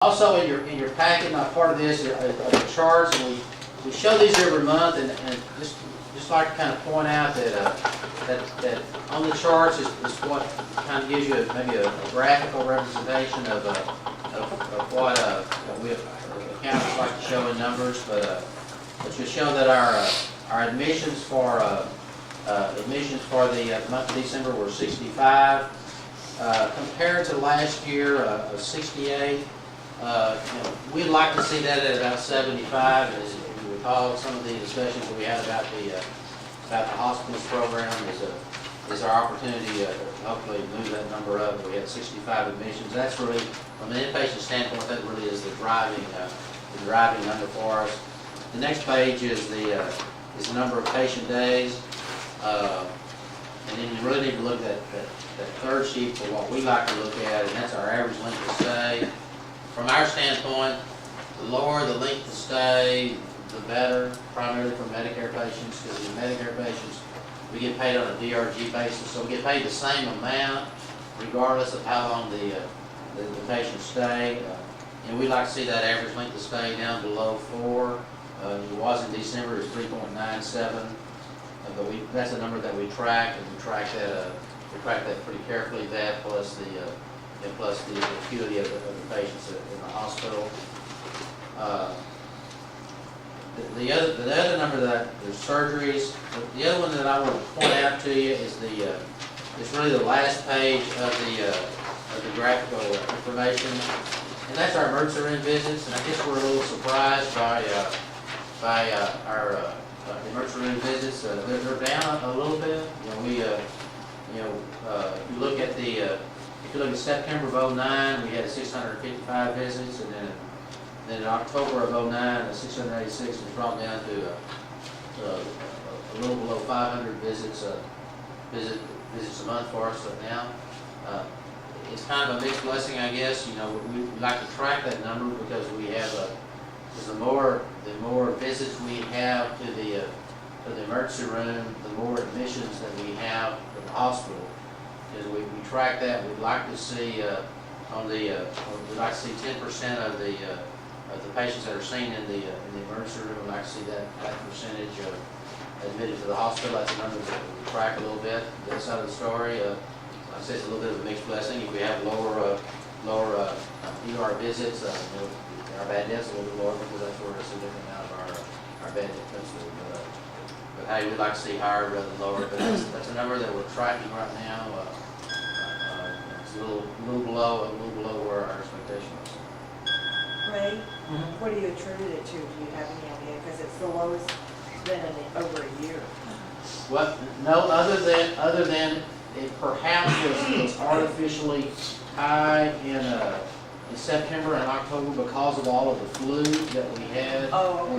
Also, in your packet, not part of this, are the charts, and we show these every month, and just like to kind of point out that that on the charts is what kind of gives you maybe a graphical representation of what we accountants like to show in numbers, but you show that our admissions for the month of December were 65, compared to last year of 68. We'd like to see that at about 75. As you recall, some of the discussions that we had about the hospice program is our opportunity to hopefully move that number up. We had 65 admissions. That's really, from an inpatient standpoint, that really is the driving number for us. The next page is the number of patient days, and then you really need to look at that third sheet for what we like to look at, and that's our average length of stay. From our standpoint, the lower the length of stay, the better, primarily for Medicare patients, because in Medicare patients, we get paid on a DRG basis, so we get paid the same amount regardless of how long the patient stay. And we like to see that average length of stay down below 4. It was in December, it was 3.97, but that's a number that we track, and we track that pretty carefully. That plus the acuity of the patients in the hospital. The other number that there's surgeries. The other one that I want to point out to you is it's really the last page of the graphical information, and that's our emergency room visits. And I guess we're a little surprised by our emergency room visits. They're down a little bit. If you look at September of 2009, we had 655 visits, and then in October of 2009, 686 was dropped down to a little below 500 visits a month for us now. It's kind of a mixed blessing, I guess. We like to track that number because because the more visits we have to the emergency room, the more admissions that we have to the hospital. Because we track that. We'd like to see we'd like to see 10% of the patients that are seen in the emergency room. We'd like to see that percentage admitted to the hospital. That's a number that we track a little bit. That side of the story, like I say, it's a little bit of a mixed blessing. If we have lower ER visits, our bad deaths a little bit lower because that's where it's a different amount of our bad death principle. But hey, we'd like to see higher rather than lower. But that's a number that we're tracking right now. It's a little below where our expectation was. Ray, what do you attribute it to? Do you have any idea? Because it's the lowest been in over a year. Well, no, other than it perhaps was artificially high in September and October because of all of the flu that we had with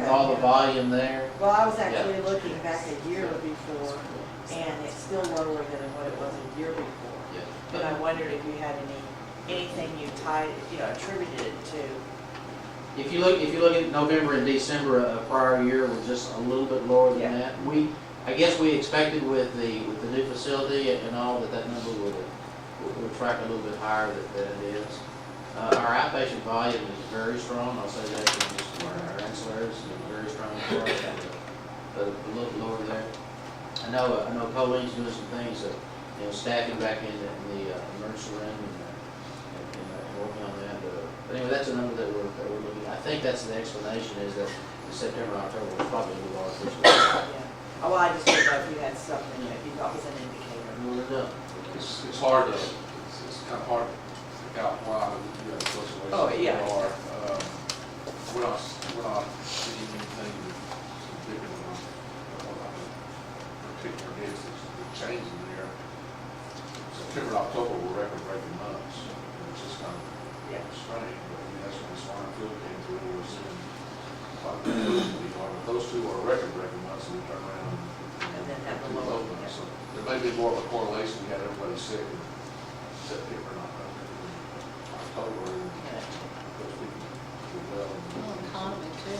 all the volume there. Well, I was actually looking back a year before, and it's still lower than what it was a year before. Yeah. But I wondered if you had anything you attributed it to. If you look at November and December of prior year, was just a little bit lower than that. I guess we expected with the new facility and all that number would track a little bit higher than it is. Our outpatient volume is very strong. I'll say that just our ancillaries is very strong for us, but a little lower there. I know Colleen's doing some things, staffing back in the emergency room and working on that. But anyway, that's a number that we're looking at. I think that's the explanation, is that in September and October was probably a little artificial. Yeah. Oh, well, I just didn't know if you had something that you thought was an indicator. No. It's hard to, it's kind of hard to pick out why fluctuations are. We're not seeing anything different on particular days. It's changing there. September and October were record-breaking months. It's just kind of strange, but that's when the swine flu came through. We're seeing those two are record-breaking months, and we turn around And then have the low low. months. So there may be more of a correlation. We had everybody sick in September and October, and those people did well. Economy too.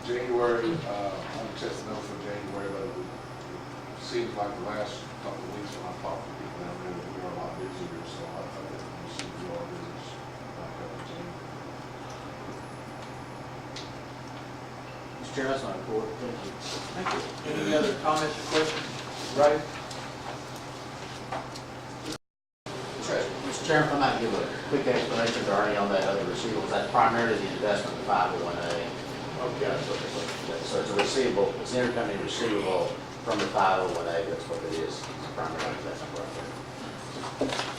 January, I'm testing out for January, but it seems like the last couple of weeks when I talked to people down there, we are a lot busier, so I think we should do our business back up again. Mr. Chairman, that's my report. Thank you. Thank you. Any other comments or questions? Ray? Mr. Chairman, if I might give a quick explanation to Arnie on that other receivables, that's primarily the investment in 501A. Okay. So it's a receivable, it's an intercompany receivable from the 501A, that's what it is, it's a primary investment right there.